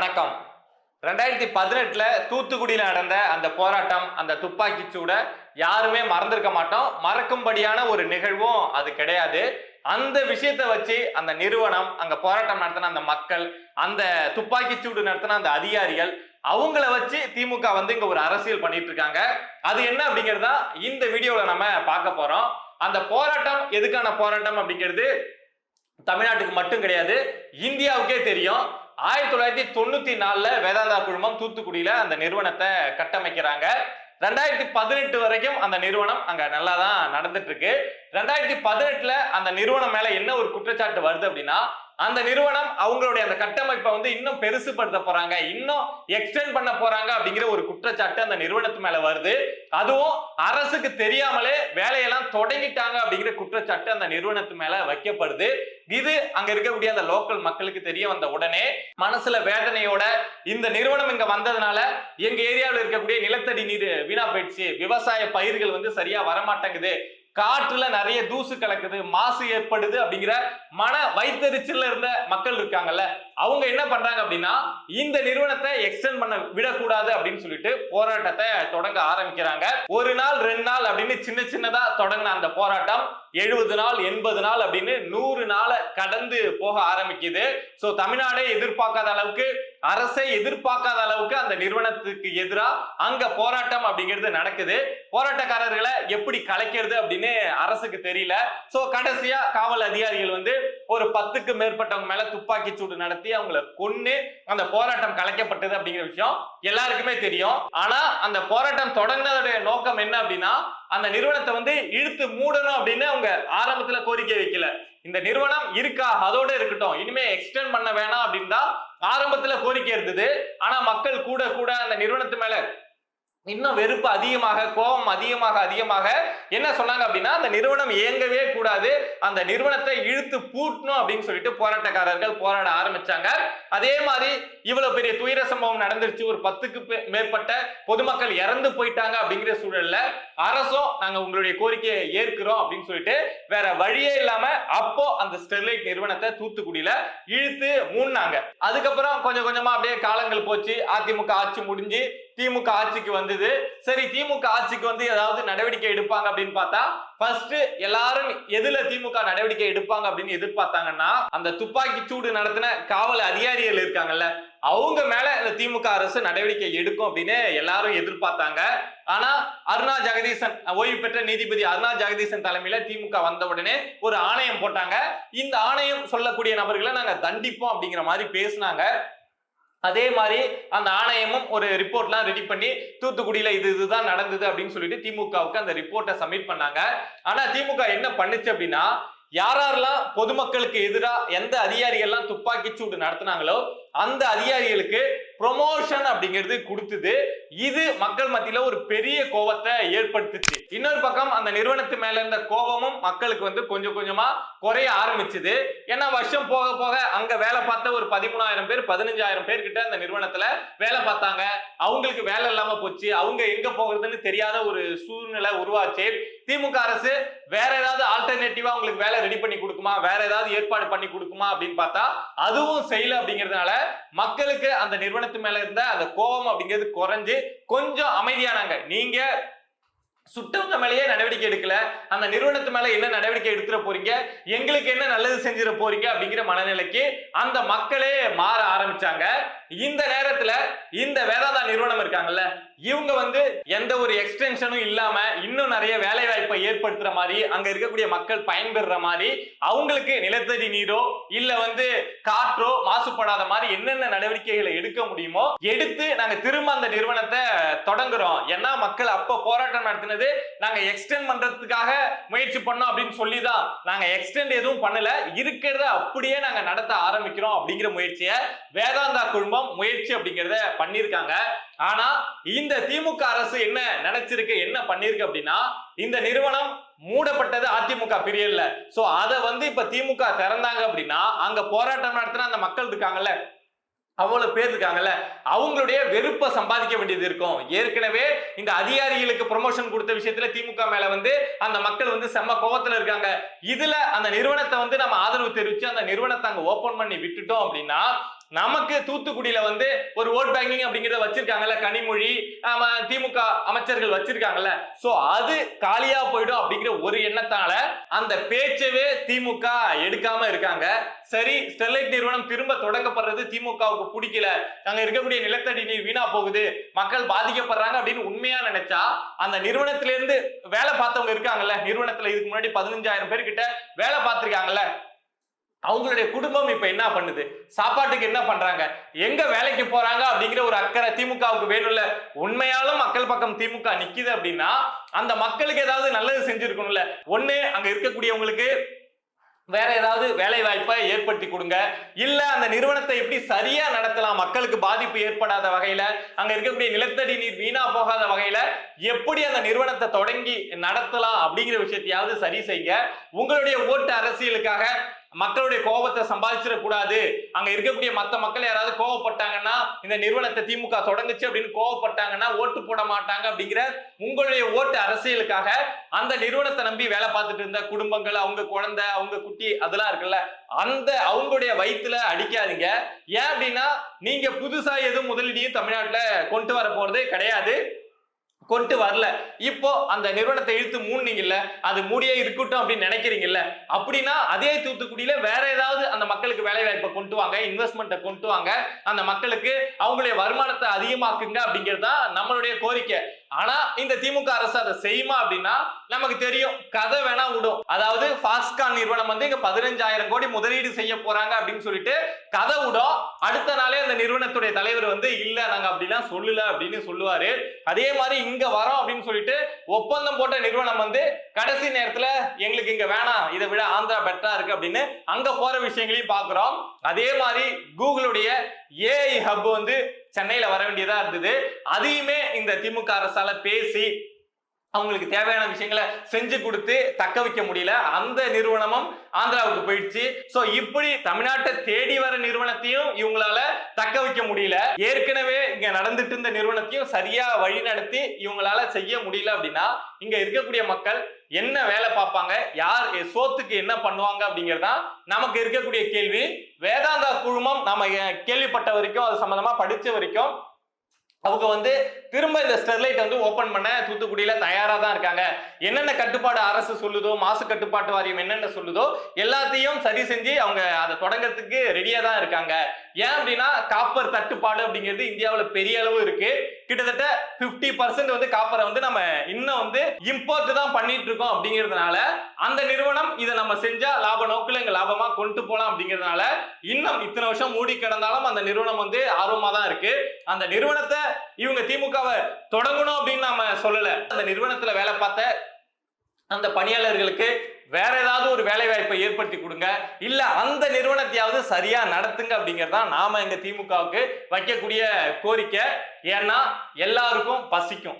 வணக்கம். 2018 தூத்துக்குடியில் நடந்த அந்த போராட்டம், அந்த துப்பாக்கி சூட யாருமே மறந்திருக்க மாட்டோம். மறக்கும்படியான ஒரு நிகழ்வும் அது கிடையாது. அந்த விஷயத்தை வச்சு அந்த நிறுவனம், அங்க போராட்டம் நடத்தின அந்த மக்கள், அந்த துப்பாக்கி சூடு நடத்தின அந்த அதிகாரிகள், அவங்கள வச்சு திமுக வந்து இங்க ஒரு அரசியல் பண்ணிட்டு இருக்காங்க. அது என்ன அப்படிங்கறதா இந்த வீடியோல நம்ம பார்க்க போறோம். அந்த போராட்டம் எதுக்கான போராட்டம் அப்படிங்கிறது தமிழ்நாட்டுக்கு மட்டும் கிடையாது, இந்தியாவுக்கே தெரியும். 1994 வேதாந்தா குழுமம் தூத்துக்குடியில அந்த நிறுவனத்தை கட்டமைக்கிறாங்க. 2018 வரைக்கும் அந்த நிறுவனம் அங்க நல்லா தான் நடந்துட்டு இருக்கு. 2018 அந்த நிறுவனம் மேல என்ன ஒரு குற்றச்சாட்டு வருது அப்படின்னா, அந்த நிறுவனம் அவங்களுடைய அந்த கட்டமைப்பை வந்து இன்னும் பெருசுபடுத்த போறாங்க, இன்னும் எக்ஸ்டெண்ட் பண்ண போறாங்க அப்படிங்கிற ஒரு குற்றச்சாட்டு அந்த நிறுவனத்து மேல வருது. அதுவும் அரசுக்கு தெரியாமலே வேலையெல்லாம் தொடங்கிட்டாங்க அப்படிங்கிற குற்றச்சாட்டு அந்த நிறுவனத்து மேல வைக்கப்படுது. இது அங்க இருக்கக்கூடிய அந்த லோக்கல் மக்களுக்கு தெரிய வந்த உடனே மனசுல வேதனையோட இந்த நிறுவனம் இங்க வந்ததுனால எங்க ஏரியாவில் இருக்கக்கூடிய நிலத்தடி நீர் வீணா போயிடுச்சு, விவசாய பயிர்கள் வந்து சரியா வரமாட்டேங்குது, காற்றுல நிறைய தூசு கலக்குது, மாசு ஏற்படுது அப்படிங்கிற மன வைத்தறிச்சல்ல இருந்த மக்கள் இருக்காங்கல்ல, அவங்க என்ன பண்றாங்க அப்படின்னா இந்த நிறுவனத்தை எக்ஸ்டெண்ட் பண்ண விடக்கூடாது அப்படின்னு சொல்லிட்டு போராட்டத்தை தொடங்க ஆரம்பிக்கிறாங்க. ஒரு நாள் 2 நாள் அப்படின்னு சின்ன சின்னதா தொடங்கின அந்த போராட்டம் 70 நாள் 80 நாள் அப்படின்னு 100 நாளை கடந்து போக ஆரம்பிக்குது. சோ தமிழ்நாடே எதிர்பார்க்காத அளவுக்கு, அரசை எதிர்பார்க்காத அளவுக்கு அந்த நிறுவனத்துக்கு எதிராக அங்க போராட்டம் அப்படிங்கிறது நடக்குது. போராட்டக்காரர்களை எப்படி கலைக்கிறது அப்படின்னு அரசுக்கு தெரியல. சோ கடைசியா காவல் அதிகாரிகள் வந்து ஒரு 10க்கு மேற்பட்டவங்க மேல துப்பாக்கி சூடு நடத்தி அவங்களை கொன்னு அந்த போராட்டம் கலைக்கப்பட்டது அப்படிங்கிற விஷயம் எல்லாருக்குமே தெரியும். ஆனா அந்த போராட்டம் தொடங்கினதுடைய நோக்கம் என்ன அப்படின்னா, அந்த நிறுவனத்தை வந்து இழுத்து மூடணும் அப்படின்னு அவங்க ஆரம்பத்துல கோரிக்கை வைக்கல. இந்த நிறுவனம் இருக்கா, அதோட இருக்கட்டும், இனிமே எக்ஸ்டெண்ட் பண்ண வேணாம் அப்படின்னு தான் ஆரம்பத்துல கோரிக்கை இருந்தது. ஆனா மக்கள் கூட கூட அந்த நிறுவனத்து மேல இன்னும் வெறுப்பு அதிகமாக, கோபம் அதிகமாக என்ன சொன்னாங்க அப்படின்னா, அந்த நிறுவனம் இயங்கவே கூடாது, அந்த நிறுவனத்தை இழுத்து பூட்டணும் அப்படின்னு சொல்லிட்டு போராட்டக்காரர்கள் போராட ஆரம்பிச்சாங்க. அதே மாதிரி இவ்வளவு பெரிய துயர சம்பவம் நடந்துருச்சு, ஒரு 10க்கு மேற்பட்ட பொதுமக்கள் இறந்து போயிட்டாங்க அப்படிங்கிற சூழல்ல அரசும் நாங்க உங்களுடைய கோரிக்கையை ஏற்கிறோம் அப்படின்னு சொல்லிட்டு வேற வழியே இல்லாம அப்போ அந்த ஸ்டெர்லைட் நிறுவனத்தை தூத்துக்குடியில இழுத்து மூடினாங்க. அதுக்கப்புறம் கொஞ்சம் கொஞ்சமா அப்படியே காலங்கள் போச்சு. அதிமுக ஆட்சி முடிஞ்சு திமுக ஆட்சிக்கு வந்தது. சரி, திமுக ஆட்சிக்கு வந்து ஏதாவது நடவடிக்கை எடுப்பாங்க அப்படின்னு பார்த்தா, ஃபர்ஸ்ட் எல்லாரும் எதுல திமுக நடவடிக்கை எடுப்பாங்க அப்படின்னு எதிர்பார்த்தாங்கன்னா, அந்த துப்பாக்கி சூடு நடத்தின காவல் அதிகாரிகள் இருக்காங்கல்ல, அவங்க மேல இந்த திமுக அரசு நடவடிக்கை எடுக்கும் அப்படின்னு எல்லாரும் எதிர்பார்த்தாங்க. ஆனா அருணா ஜெகதீசன், ஓய்வு பெற்ற நீதிபதி அருணா ஜெகதீசன் தலைமையில திமுக வந்த உடனே ஒரு ஆணையம் போட்டாங்க. இந்த ஆணையம் சொல்லக்கூடிய நபர்களை நாங்க தண்டிப்போம் அப்படிங்கிற மாதிரி பேசினாங்க. அதே மாதிரி அந்த ஆணையமும் ஒரு ரிப்போர்ட்லாம் ரெடி பண்ணி தூத்துக்குடியில இதுதான் நடந்தது அப்படின்னு சொல்லிட்டு திமுகவுக்கு அந்த ரிப்போர்ட்டை சப்மிட் பண்ணாங்க. ஆனா திமுக என்ன பண்ணுச்சு அப்படின்னா, யாரெல்லாம் பொதுமக்களுக்கு எதிராக எந்த அதிகாரிகள்லாம் துப்பாக்கி சூடு நடத்தினாங்களோ அந்த அதிகாரிகளுக்கு ப்ரொமோஷன் அப்படிங்கிறது கொடுத்தது. இது மக்கள் மத்தியில ஒரு பெரிய கோபத்தை ஏற்படுத்துச்சு. இன்னொரு பக்கம் அந்த நிறுவனத்து மேல இருந்த கோபமும் மக்களுக்கு வந்து கொஞ்சம் கொஞ்சமா குறைய ஆரம்பிச்சுது. ஏன்னா வருஷம் போக போக அங்க வேலை பார்த்த ஒரு 13,000 பேர் 15,000 பேர் கிட்ட அந்த நிறுவனத்துல வேலை பார்த்தாங்க. அவங்களுக்கு வேலை இல்லாம போச்சு, அவங்க எங்க போகிறதுன்னு தெரியாத ஒரு சூழ்நிலை உருவாச்சு. திமுக அரசு வேற ஏதாவது ஆல்டர்னேட்டிவா உங்களுக்கு வேலை ரெடி பண்ணி கொடுக்குமா, வேற ஏதாவது ஏற்பாடு பண்ணி கொடுக்குமா அப்படின்னு பார்த்தா அதுவும் செய்யல. அப்படிங்கிறதுனால மக்களுக்கு அந்த நிறுவனத்து மேல இருந்த அந்த கோபம் அப்படிங்கிறது குறைஞ்சு கொஞ்சம் அமைதியானாங்க. நீங்க சுட்டவங்க மேலேயே நடவடிக்கை எடுக்கல, அந்த நிறுவனத்து மேல என்ன நடவடிக்கை எடுத்துட போறீங்க, எங்களுக்கு என்ன நல்லது செஞ்சிட போறீங்க அப்படிங்கிற மனநிலைக்கு அந்த மக்களே மாற ஆரம்பிச்சாங்க. இந்த நேரத்துல இந்த வேதாந்தா நிறுவனம் இருக்காங்கல்ல, இவங்க வந்து எந்த ஒரு எக்ஸ்டென்ஷனும் இல்லாம இன்னும் நிறைய வேலை வாய்ப்பை ஏற்படுத்துற மாதிரி, அங்க இருக்கக்கூடிய மக்கள் பயன்பெற மாதிரி, அவங்களுக்கு நிலத்தடி நீரோ இல்ல வந்து காற்றோ மாசுபடாத மாதிரி என்னென்ன நடவடிக்கைகளை எடுக்க முடியுமோ எடுத்து நாங்க திரும்ப அந்த நிறுவனத்தை தொடங்குறோம். ஏன்னா மக்கள் அப்ப போராட்டம் நடத்தினது நாங்க எக்ஸ்டெண்ட் பண்றதுக்காக முயற்சி பண்ணோம் அப்படின்னு சொல்லிதான் நாங்க எக்ஸ்டெண்ட் எதுவும் பண்ணல, இருக்கிறத அப்படியே நாங்க நடத்த ஆரம்பிக்கிறோம் அப்படிங்கிற முயற்சியை வேதாந்தா குழுமம் முயற்சி அப்படிங்கறத பண்ணிருக்காங்க. ஆனா இந்த திமுக அரசு என்ன நினைச்சிருக்கு, என்ன பண்ணிருக்கு அப்படின்னா, இந்த நிறுவனம் மூடப்பட்டது அதிமுக பீரியட்ல. சோ அத வந்து இப்ப திமுக திறந்தாங்க அப்படின்னா அங்க போராட்டம் நடத்தின அந்த மக்கள் இருக்காங்கல்ல, அவ்வளவு பேர் இருக்காங்கல்ல, அவங்களுடைய வெறுப்பை சம்பாதிக்க வேண்டியது இருக்கும். ஏற்கனவே இந்த அதிகாரிகளுக்கு ப்ரமோஷன் கொடுத்த விஷயத்துல திமுக மேல வந்து அந்த மக்கள் வந்து செம்ம கோபத்துல இருக்காங்க. இதுல அந்த நிறுவனத்தை வந்து நம்ம ஆதரவு தெரிவிச்சு அந்த நிறுவனத்தை அங்க ஓபன் பண்ணி விட்டுட்டோம் அப்படின்னா நமக்கு தூத்துக்குடியில வந்து ஒரு ஓட் பேங்கிங் அப்படிங்கறத வச்சிருக்காங்கல்ல, கனிமொழி திமுக அமைச்சர்கள் வச்சிருக்காங்கல்ல, சோ அது காலியா போயிடும் அப்படிங்கிற ஒரு எண்ணத்தால அந்த பேச்சவே திமுக எடுக்காம இருக்காங்க. சரி, ஸ்டெர்லைட் நிறுவனம் திரும்ப தொடங்கப்படுறது திமுகவுக்கு பிடிக்கல, அங்க இருக்கக்கூடிய நிலத்தடி நீர் வீணா போகுது, மக்கள் பாதிக்கப்படுறாங்க அப்படின்னு உண்மையா நினைச்சா அந்த நிறுவனத்திலிருந்து வேலை பார்த்தவங்க இருக்காங்கல்ல, நிறுவனத்துல இதுக்கு முன்னாடி 15,000 பேர் கிட்ட வேலை பார்த்திருக்காங்கல்ல, அவங்களுடைய குடும்பம் இப்ப என்ன பண்ணுது, சாப்பாட்டுக்கு என்ன பண்றாங்க, எங்க வேலைக்கு போறாங்க அப்படிங்கிற ஒரு அக்கறை திமுகவுக்கு வேணும்ல. உண்மையாலும் மக்கள் பக்கம் திமுக நிக்குது அப்படின்னா அந்த மக்களுக்கு ஏதாவது நல்லது செஞ்சிருக்கணும்ல. ஒண்ணு அங்க இருக்கக்கூடியவங்களுக்கு வேற ஏதாவது வேலை வாய்ப்பை ஏற்படுத்தி கொடுங்க, இல்ல அந்த நிறுவனத்தை எப்படி சரியா நடத்தலாம், மக்களுக்கு பாதிப்பு ஏற்படாத வகையில, அங்க இருக்கக்கூடிய நிலத்தடி நீர் வீணா போகாத வகையில எப்படி அந்த நிறுவனத்தை தொடங்கி நடத்தலாம் அப்படிங்கிற விஷயத்தையாவது சரி செய்யுங்க. உங்களுடைய ஓட்டு அரசியலுக்காக மக்களுடைய கோபத்தை சம்பாதிச்சிட கூடாது, அங்க இருக்கக்கூடிய மத்த மக்கள் யாராவது கோவப்பட்டாங்கன்னா இந்த நிறுவனத்தை திமுக தொடங்குச்சு அப்படின்னு கோவப்பட்டாங்கன்னா ஓட்டு போட மாட்டாங்க அப்படிங்கிற உங்களுடைய ஓட்டு அரசியலுக்காக அந்த நிறுவனத்தை நம்பி வேலை பார்த்துட்டு இருந்த குடும்பங்கள், அவங்க குழந்தை, அவங்க குட்டி அதெல்லாம் இருக்குல்ல, அந்த அவங்களுடைய வயிற்றுல அடிக்காதீங்க. ஏன் அப்படின்னா நீங்க புதுசா எதுவும் முதலீடையும் தமிழ்நாட்டுல கொண்டு வர போறதே கிடையாது, கொண்டு வரல. இப்போ அந்த நிறுவனத்தை இழுத்து மூடுனீங்கல்ல, அது மூடியே இருக்கட்டும் அப்படின்னு நினைக்கிறீங்கல்ல, அப்படின்னா அதே தூத்துக்குடியில வேற ஏதாவது அந்த மக்களுக்கு வேலை வாய்ப்பை கொண்டு வாங்க, இன்வெஸ்ட்மெண்ட்டை கொண்டு வாங்க, அந்த மக்களுக்கு அவங்களுடைய வருமானத்தை அதிகமாக்குங்க அப்படிங்கிறது தான் நம்மளுடைய கோரிக்கை. ஆனா இந்த திமுக அரசு அதை செய்யுமா அப்படின்னா நமக்கு தெரியும், கதை வேணா விடும். அதாவது பாஸ்கான் நிறுவனம் வந்து இங்க 15,000 கோடி முதலீடு செய்ய போறாங்க அப்படின்னு சொல்லிட்டு கதை விடும். அடுத்த நாளே அந்த நிறுவனத்துடைய தலைவர் வந்து இல்ல நாங்க அப்படிலாம் சொல்லல அப்படின்னு சொல்லுவாரு. அதே மாதிரி இங்க வரோம் அப்படின்னு சொல்லிட்டு ஒப்பந்தம் போட்ட நிறுவனம் வந்து கடைசி நேரத்துல எங்களுக்கு இங்க வேணாம், இதை விட ஆந்திரா பெட்டரா இருக்கு அப்படின்னு அங்க போற விஷயங்களையும் பாக்குறோம். அதே மாதிரி கூகுளுடைய ஏஐ ஹப் வந்து சென்னையில வர வேண்டியதா இருந்தது, அதையுமே இந்த திமுக அரசால பேசி அவங்களுக்கு தேவையான விஷயங்களை செஞ்சு கொடுத்து தக்க வைக்க முடியல, அந்த நிறுவனமும் ஆந்திராவுக்கு போயிடுச்சு. சோ இப்படி தமிழ்நாட்டை தேடி வர நிறுவனத்தையும் இவங்களால தக்க வைக்க முடியல, ஏற்கனவே இங்க நடந்துட்டு இருந்த நிறுவனத்தையும் சரியா வழி நடத்தி இவங்களால செய்ய முடியல அப்படின்னா இங்க இருக்கக்கூடிய மக்கள் என்ன வேலை பார்ப்பாங்க, யார் சோத்துக்கு என்ன பண்ணுவாங்க அப்படிங்கறதா நமக்கு இருக்கக்கூடிய கேள்வி. வேதாந்தா குழுமம் நம்ம கேள்விப்பட்ட வரைக்கும், அது சம்பந்தமா படிச்ச வரைக்கும் அவங்க வந்து திரும்ப இந்த ஸ்டெர்லைட் வந்து ஓபன் பண்ண தூத்துக்குடியில தயாரா தான் இருக்காங்க. என்னென்ன கட்டுப்பாடு அரசு சொல்லுதோ, மாசு கட்டுப்பாட்டு வாரியம் என்னென்ன சொல்லுதோ எல்லாத்தையும் சரி செஞ்சு அவங்க அதை தொடங்கிறதுக்கு ரெடியா தான் இருக்காங்க. ஏன் அப்படின்னா காப்பர் தட்டுப்பாடு அப்படிங்கிறது இந்தியாவில் பெரிய அளவு இருக்கு. கிட்டத்தட்ட 50% வந்து காப்பரை வந்து நம்ம இன்னும் வந்து இம்போர்ட் தான் பண்ணிட்டு இருக்கோம். அப்படிங்கிறதுனால அந்த நிறுவனம் இதை நம்ம செஞ்சா லாப நோக்கில் இங்க லாபமா கொண்டு போலாம். அப்படிங்கிறதுனால இன்னும் இத்தனை வருஷம் மூடி கிடந்தாலும் அந்த நிறுவனம் வந்து ஆர்வமா தான் இருக்கு. அந்த நிறுவனத்தை இவங்க திமுகவை தொடங்கணும் அப்படின்னு நாம சொல்லல. அந்த நிறுவனத்துல வேலை பார்த்த அந்த பணியாளர்களுக்கு வேற ஏதாவது ஒரு வேலை வாய்ப்பை ஏற்படுத்தி கொடுங்க, இல்ல அந்த நிறுவனத்தையாவது சரியா நடத்துங்க அப்படிங்கறதா நாம எங்க திமுகவுக்கு வைக்கக்கூடிய கோரிக்கை. ஏன்னா எல்லாருக்கும் பசிக்கும்.